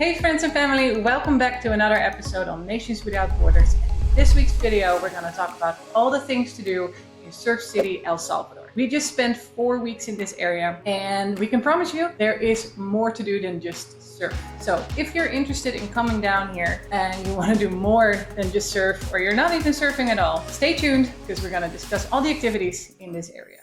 Hey friends and family, welcome back to another episode on Nations Without Borders. In this week's video, we're going to talk about all the things to do in Surf City, El Salvador. We just spent 4 weeks in this area and we can promise you there is more to do than just surf. So if you're interested in coming down here and you want to do more than just surf, or you're not even surfing at all, stay tuned because we're going to discuss all the activities in this area.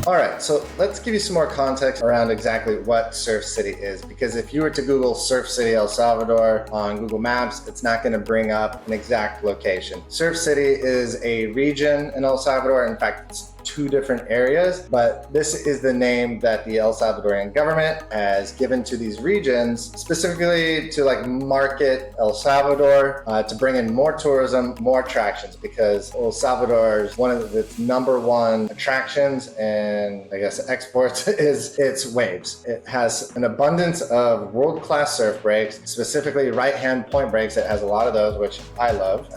Alright, so let's give you some more context around exactly what Surf City is, because if you were to Google Surf City El Salvador on Google Maps, it's not going to bring up an exact location. Surf City is a region in El Salvador. In fact, it's two different areas, but this is the name that the El Salvadorian government has given to these regions, specifically to market El Salvador, to bring in more tourism, more attractions, because El Salvador is one of its #1 attractions and I guess exports is its waves. It has an abundance of world-class surf breaks, specifically right-hand point breaks. It has a lot of those, which I love.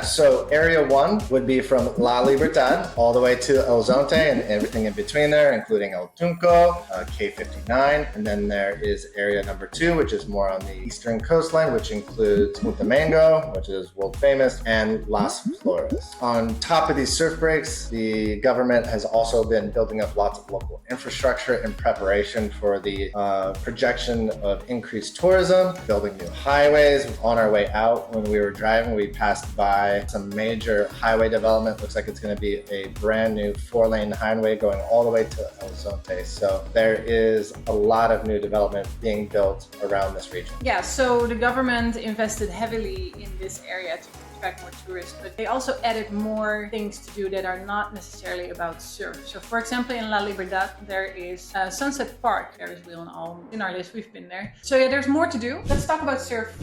So area 1 would be from La Libertad all the way to El Zonte and everything in between there, including El Tunco, K59, and then there is area number 2, which is more on the eastern coastline, which includes Mango, which is world famous, and Las Flores. On top of these surf breaks, the government has also been building up lots of local infrastructure in preparation for the projection of increased tourism, building new highways. On our way out, when we were driving, we passed by some major highway development. Looks like it's going to be a brand new 4-lane highway going all the way to El Zonte. So there is a lot of new development being built around this region. Yeah, so the government invested heavily in this area to attract more tourists, but they also added more things to do that are not necessarily about surf. So for example, in La Libertad, there is Sunset Park. There is Will and all in our list. We've been there. So yeah, there's more to do. Let's talk about surf.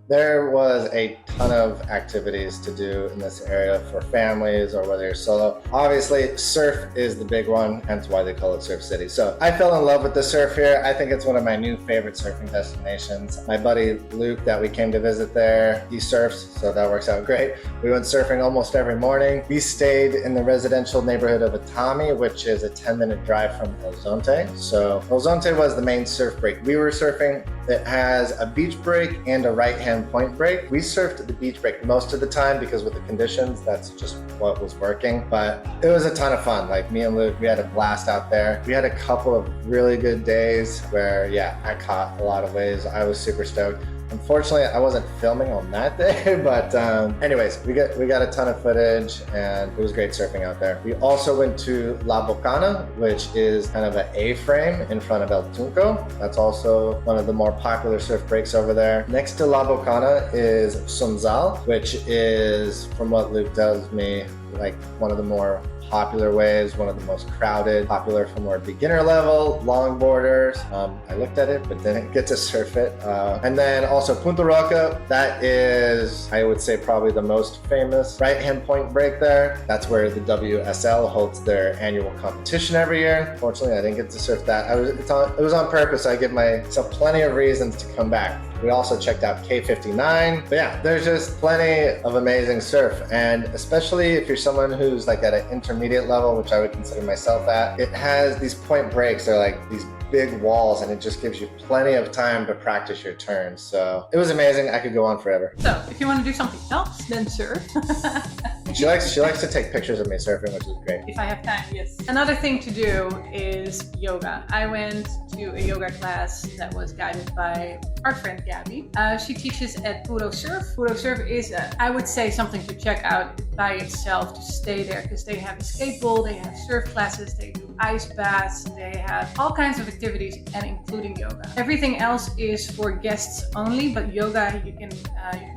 There was a ton of activities to do in this area for families or whether you're solo. Obviously, surf is the big one, hence why they call it Surf City. So I fell in love with the surf here. I think it's one of my new favorite surfing destinations. My buddy Luke that we came to visit there, he surfs, so that works out great. We went surfing almost every morning. We stayed in the residential neighborhood of Atami, which is a 10-minute drive from El Zonte. So El Zonte was the main surf break we were surfing. It has a beach break and a right-hand point break. We surfed the beach break most of the time because with the conditions, that's just what was working. But it was a ton of fun. Me and Luke, we had a blast out there. We had a couple of really good days where, I caught a lot of waves. I was super stoked. Unfortunately, I wasn't filming on that day, but anyways, we got a ton of footage and it was great surfing out there. We also went to La Bocana, which is kind of an A-frame in front of El Tunco. That's also one of the more popular surf breaks over there. Next to La Bocana is Somzal, which is, from what Luke tells me, one of the more popular waves, one of the most crowded, popular for more beginner level, longboarders. I looked at it, but didn't get to surf it. And then also Punta Roca, that is, I would say, probably the most famous right-hand point break there. That's where the WSL holds their annual competition every year. Fortunately, I didn't get to surf that. It was on purpose. I give myself plenty of reasons to come back. We also checked out K59. But there's just plenty of amazing surf. And especially if you're someone who's at an intermediate level, which I would consider myself at, it has these point breaks. They're these big walls and it just gives you plenty of time to practice your turns. So it was amazing. I could go on forever. So if you want to do something else, then surf. She likes to take pictures of me surfing, which is great. If I have time, yes. Another thing to do is yoga. I went to a yoga class that was guided by our friend Gabby. She teaches at Puro Surf. Puro Surf is, I would say, something to check out. by itself to stay there because they have a skateboard, they have surf classes, they do ice baths, they have all kinds of activities and including yoga. Everything else is for guests only, but yoga you can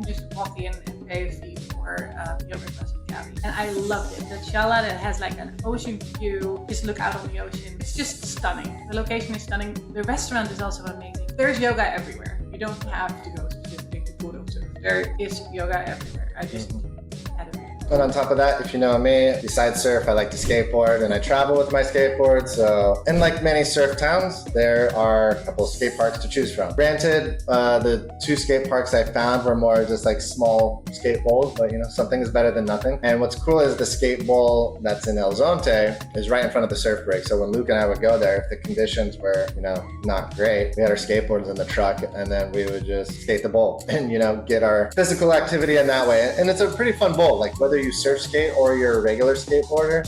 just walk in and pay a fee for yoga class with Gabby. And I loved it. The chala that has like an ocean view, just look out on the ocean. It's just stunning. The location is stunning. The restaurant is also amazing. There's yoga everywhere. You don't have to go specifically to Puro Surf. There is yoga everywhere. I just had it. And on top of that, if you know me, besides surf, I like to skateboard and I travel with my skateboard. So in like many surf towns, there are a couple of skate parks to choose from. Granted, the 2 skate parks I found were more just like small skate bowls, but you know, something is better than nothing. And what's cool is the skate bowl that's in Zonte is right in front of the surf break. So when Luke and I would go there, if the conditions were, you know, not great, we had our skateboards in the truck and then we would just skate the bowl and, you know, get our physical activity in that way. And it's a pretty fun bowl, like whether you surf skate or you're a regular skateboarder,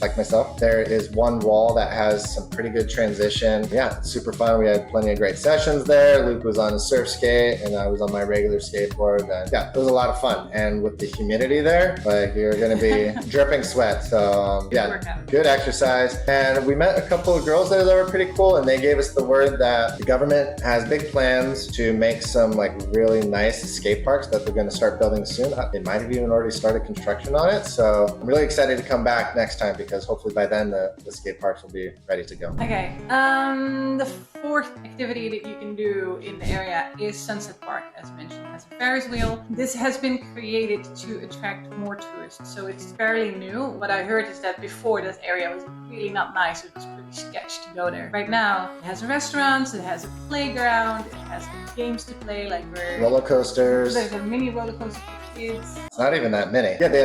like myself, there is one wall that has some pretty good transition. Yeah, it's super fun. We had plenty of great sessions there. Luke was on a surf skate and I was on my regular skateboard. And yeah, it was a lot of fun. And with the humidity there, like you're going to be dripping sweat. So yeah, good exercise. And we met a couple of girls there that were pretty cool. And they gave us the word that the government has big plans to make some like really nice skate parks that they're going to start building soon. They might have even already started construction on it. So I'm really excited to come back next time because hopefully by then the skate parks will be ready to go. Okay, the 4th activity that you can do in the area is Sunset Park, as mentioned. It has a Ferris wheel. This has been created to attract more tourists, so it's fairly new. What I heard is that before this area was really not nice. It was pretty sketchy to go there. Right now, it has restaurants, it has a playground, it has games to play, like roller coasters. There's a mini roller coaster. It's not even that many. Yeah, they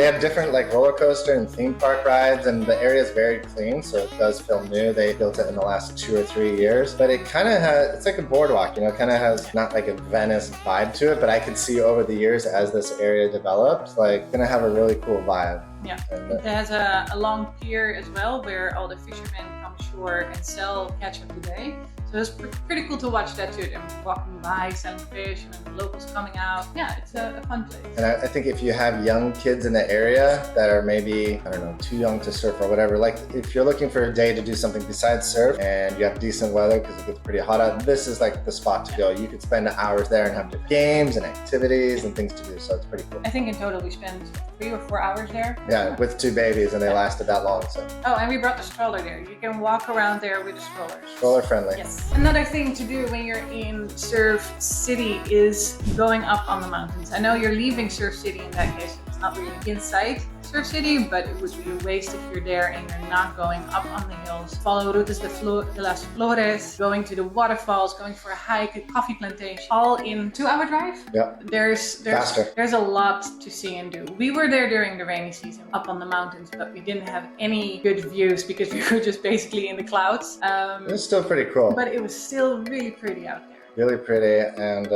have different like roller coaster and theme park rides, and the area is very clean, so it does feel new. They built it in the last 2 or 3 years, but it kind of has, it's like a boardwalk, you know, kind of has not like a Venice vibe to it, but I could see over the years as this area develops, like gonna have a really cool vibe. Yeah, it has a long pier as well where all the fishermen come ashore and sell catch of the day. So it's pretty cool to watch that too. Them walking by, selling fish, and then the locals coming out. Yeah, it's a fun place. And I think if you have young kids in the area that are maybe, I don't know, too young to surf or whatever, like if you're looking for a day to do something besides surf and you have decent weather because it gets pretty hot out, this is like the spot to go. You could spend hours there and have different games and activities and things to do. So it's pretty cool. I think in total we spent 3 or 4 hours there. Yeah, with 2 babies and they lasted that long. So. Oh, and we brought the stroller there. You can walk around there with a stroller. Stroller friendly. Yes. Another thing to do when you're in Surf City is going up on the mountains. I know you're leaving Surf City in that case. It's not really inside Surf City, but it would be a waste if you're there and you're not going up on the hills. Follow Rutas de las Flores, going to the waterfalls, going for a hike, a coffee plantation, all in 2-hour drive. Yep. There's a lot to see and do. We were there during the rainy season up on the mountains, but we didn't have any good views because we were just basically in the clouds. It was still pretty cool. But it was still really pretty out there. Really pretty, and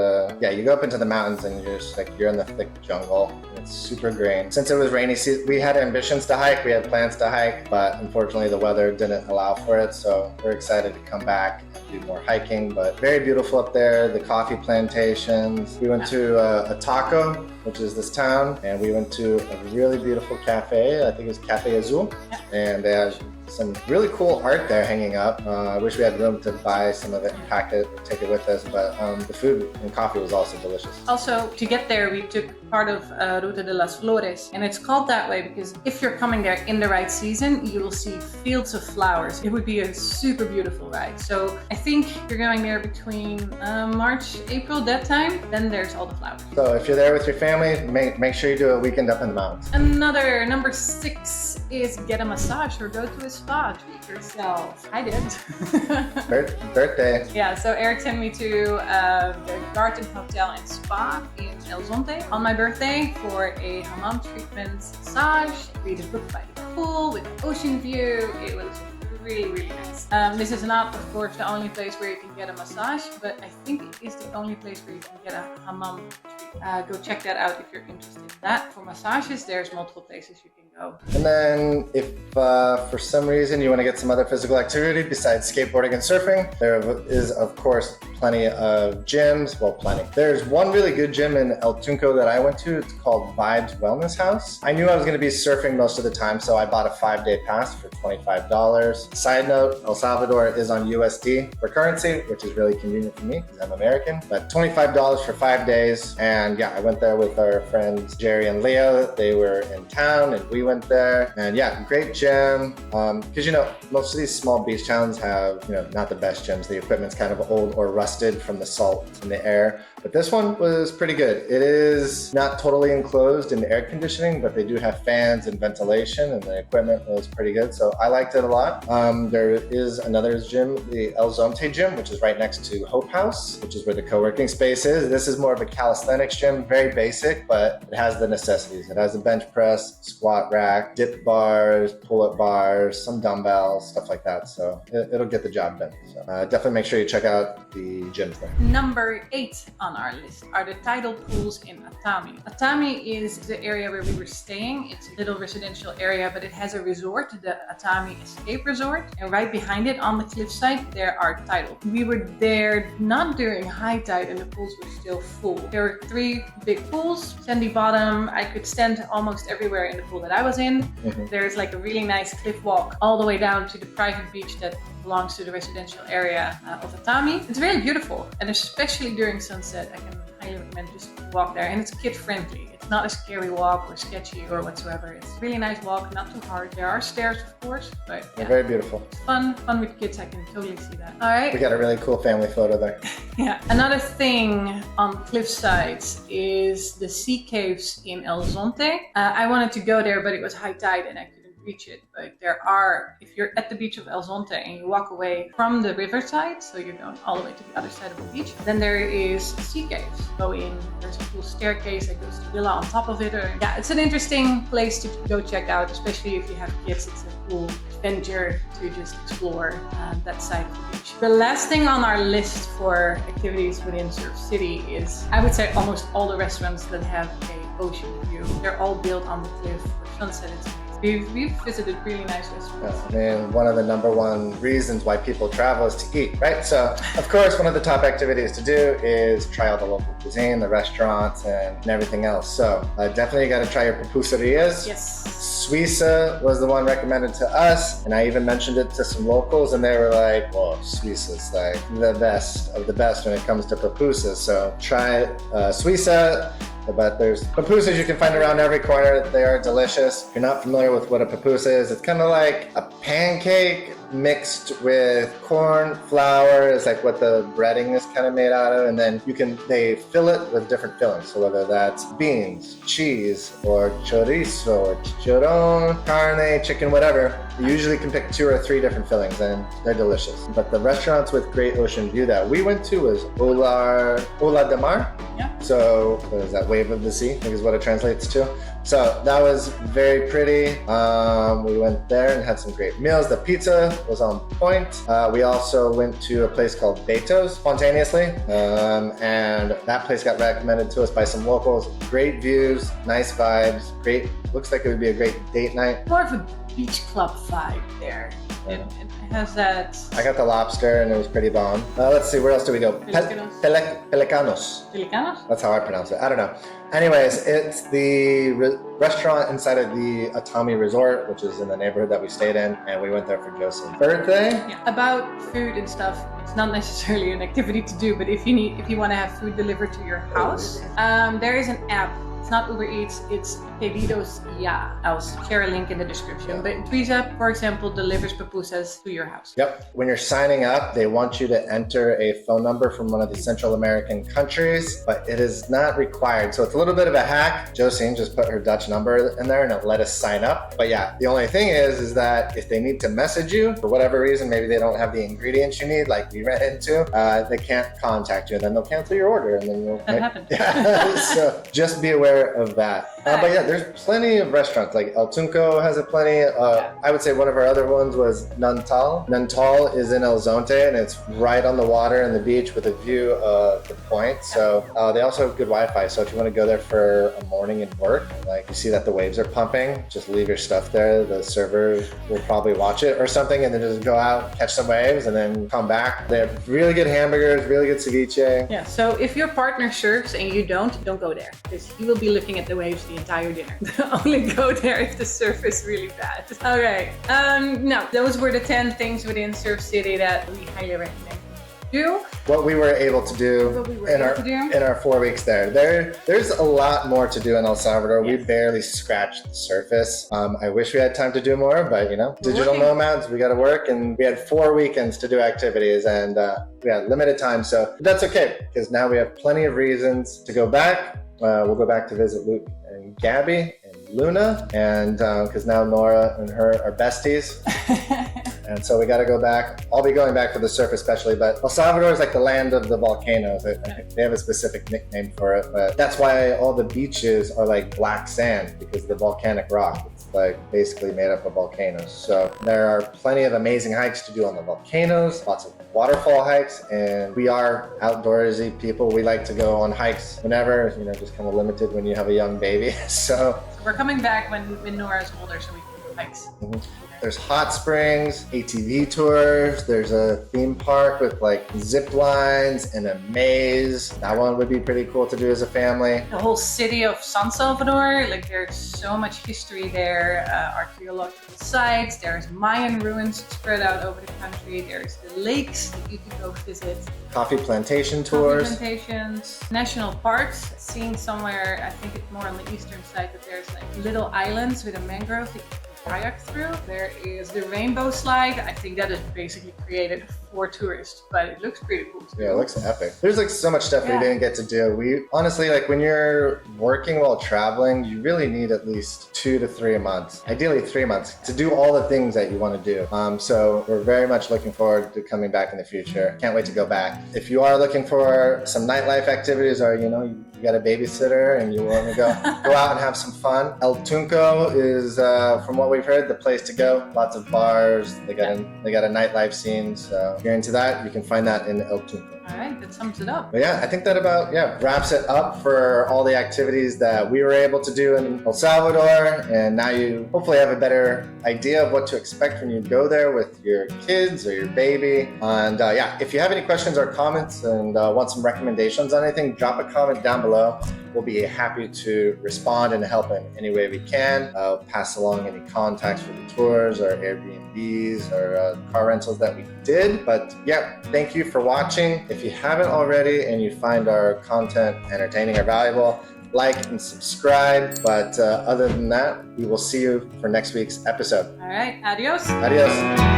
yeah, you go up into the mountains and you're just like, you're in the thick jungle. It's super green. Since it was rainy season, we had ambitions to hike, we had plans to hike, but unfortunately the weather didn't allow for it, so we're excited to come back and do more hiking. But very beautiful up there, the coffee plantations. We went to a taco, which is this town, and we went to a really beautiful cafe. I think it was Cafe Azul, and they have some really cool art there hanging up. I wish we had room to buy some of it and pack it, take it with us, but the food and coffee was also delicious. Also, to get there, we took part of Ruta de las Flores, and it's called that way because if you're coming there in the right season, you will see fields of flowers. It would be a super beautiful ride. So I think you're going there between March, April, that time, then there's all the flowers. So if you're there with your family, make sure you do a weekend up in the mountains. Another, number 6 is get a massage or go to a spa, treat yourself. I did. Birthday. Yeah, so Eric sent me to the Garden Hotel and Spa in Zonte on my birthday for a Hammam treatment massage. Read a book by the pool with an ocean view. It was really, really nice. This is not, of course, the only place where you can get a massage, but I think it is the only place where you can get a hammam treatment. Go check that out if you're interested in that. For massages, there's multiple places you can go. And then if for some reason you want to get some other physical activity besides skateboarding and surfing, there is, of course, plenty of gyms. Well, plenty. There's one really good gym in El Tunco that I went to. It's called Vibes Wellness House. I knew I was going to be surfing most of the time, so I bought a 5-day pass for $25. Side note, El Salvador is on USD for currency, which is really convenient for me because I'm American. But $25 for 5 days. And yeah, I went there with our friends Jerry and Leo. They were in town and we went there. And yeah, great gym. Because, you know, most of these small beach towns have, you know, not the best gyms. The equipment's kind of old or rusted from the salt in the air. But this one was pretty good. It is not totally enclosed in air conditioning, but they do have fans and ventilation, and the equipment was pretty good. So I liked it a lot. There is another gym, the El Zonte gym, which is right next to Hope House, which is where the co-working space is. This is more of a calisthenics gym, very basic, but it has the necessities. It has a bench press, squat rack, dip bars, pull-up bars, some dumbbells, stuff like that. So it'll get the job done. So definitely make sure you check out the gyms there. Number 8 on our list are the tidal pools in Atami. Atami is the area where we were staying. It's a little residential area, but it has a resort, the Atami Escape Resort. And right behind it on the cliffside, there are tidal. We were there not during high tide and the pools were still full. There were 3 big pools, sandy bottom. I could stand almost everywhere in the pool that I was in. There's like a really nice cliff walk all the way down to the private beach that belongs to the residential area of Atami. It's really beautiful, and especially during sunset, I can highly recommend just walk there. And it's kid friendly. It's not a scary walk or sketchy or whatsoever. It's a really nice walk, not too hard. There are stairs, of course, but yeah. They're very beautiful. It's fun with kids. I can totally see that. All right. We got a really cool family photo there. Yeah. Another thing on cliff sides is the sea caves in El Zonte. I wanted to go there, but it was high tide and I couldn't reach it. But there are, if you're at the beach of El Zonte and you walk away from the riverside, so you're going all the way to the other side of the beach, then there is sea caves. Go in, there's a cool staircase that goes to villa on top of it. Yeah, it's an interesting place to go check out, especially if you have kids. It's a cool adventure to just explore that side of the beach. The last thing on our list for activities within Surf City is, I would say, almost all the restaurants that have a ocean view. They're all built on the cliff for sunset. We've visited really nice restaurants. Yeah, I mean, one of the #1 reasons why people travel is to eat, right? So, of course, one of the top activities to do is try all the local cuisine, the restaurants, and everything else. So, definitely got to try your pupusarias. Yes. Suiza was the one recommended to us, and I even mentioned it to some locals, and they were like, well, Suiza's like the best of the best when it comes to pupusas. So, try Suiza. But there's pupusas you can find around every corner. They are delicious. If you're not familiar with what a pupusa is, it's kind of like a pancake mixed with corn, flour is like what the breading is kind of made out of, and then they fill it with different fillings. So whether that's beans, cheese, or chorizo, or chicharron, carne, chicken, whatever, you usually can pick 2 or 3 different fillings, and they're delicious. But the restaurants with great ocean view that we went to was Ola de Mar. Yeah. So what is that? Wave of the Sea, I think is what it translates to. So that was very pretty. We went there and had some great meals. The pizza was on point. We also went to a place called Beto's spontaneously. And that place got recommended to us by some locals. Great views, nice vibes, great. Looks like it would be a great date night. More of a beach club vibe there. Yeah. It has that. I got the lobster and it was pretty bomb. Let's see, where else do we go? Pelicanos. Pelicanos? That's how I pronounce it. I don't know. Anyways, it's the restaurant inside of the Atami Resort, which is in the neighborhood that we stayed in, and we went there for Josie's birthday. Yeah. About food and stuff, it's not necessarily an activity to do, but if you want to have food delivered to your house, there is an app. It's not Uber Eats, it's Pedidos Ya. I'll share a link in the description. But Suiza, for example, delivers pupusas to your house. Yep. When you're signing up, they want you to enter a phone number from one of the Central American countries, but it is not required. So it's a little bit of a hack. Josine just put her Dutch number in there and it let us sign up. But yeah, the only thing is that if they need to message you for whatever reason, maybe they don't have the ingredients you need, like we ran into, they can't contact you, and then they'll cancel your order, and then you'll. That happened. Yeah. So just be aware of that. But yeah, there's plenty of restaurants. Like El Tunco has a plenty. I would say one of our other ones was Nantal. Nantal is in El Zonte, and it's right on the water and the beach with a view of the point. So they also have good Wi-Fi. So if you want to go there for a morning and work, like you see that the waves are pumping, just leave your stuff there. The server will probably watch it or something, and then just go out, catch some waves, and then come back. They have really good hamburgers, really good ceviche. Yeah, so if your partner surfs and you don't go there, because he will be looking at the waves the entire dinner. Only go there if the surf is really bad. Okay, no, those were the 10 things within Surf City that we highly recommend you do. What we were able to do in our 4 weeks there. There's a lot more to do in El Salvador. Yes. We barely scratched the surface. I wish we had time to do more, but you know, digital nomads, we got to work, and we had 4 weekends to do activities, and we had limited time, so that's okay because now we have plenty of reasons to go back. We'll go back to visit Luke and Gabby and Luna, and because now Nora and her are besties. And so we got to go back. I'll be going back for the surf especially, but El Salvador is like the land of the volcanoes. They have a specific nickname for it, but that's why all the beaches are like black sand, because of the volcanic rock. It's like basically made up of volcanoes. So there are plenty of amazing hikes to do on the volcanoes, lots of waterfall hikes, and we are outdoorsy people. We like to go on hikes whenever, you know, just kind of limited when you have a young baby. So we're coming back when Nora's older, so we can do hikes. Mm-hmm. There's hot springs, ATV tours, there's a theme park with like zip lines and a maze. That one would be pretty cool to do as a family. The whole city of San Salvador, like there's so much history there, archaeological sites, there's Mayan ruins spread out over the country, there's the lakes that you can go visit. Coffee plantation tours. Coffee plantations, national parks. Seen somewhere, I think it's more on the eastern side, that there's like little islands with a mangrove that you can kayak through. There is the rainbow slide. I think that is basically created for tourists, but it looks pretty cool too. Yeah, it looks epic. There's like so much stuff we didn't get to do. We honestly, like when you're working while traveling, you really need at least 2 to 3 months, ideally 3 months, to do all the things that you want to do. So we're very much looking forward to coming back in the future. Can't wait to go back. If you are looking for some nightlife activities, or you know, you got a babysitter and you want to go out and have some fun, El Tunco is, from what we've heard, the place to go. Lots of bars. They got a nightlife scene. So if you're into that, you can find that in El Tunco. All right, that sums it up. But yeah, I think that about wraps it up for all the activities that we were able to do in El Salvador. And now you hopefully have a better idea of what to expect when you go there with your kids or your baby. And if you have any questions or comments and want some recommendations on anything, drop a comment down below. We'll be happy to respond and help in any way we can. Pass along any contacts for the tours or Airbnbs or car rentals that we did. But yeah, thank you for watching. If you haven't already and you find our content entertaining or valuable, like and subscribe. But other than that, we will see you for next week's episode. All right, adios. Adios.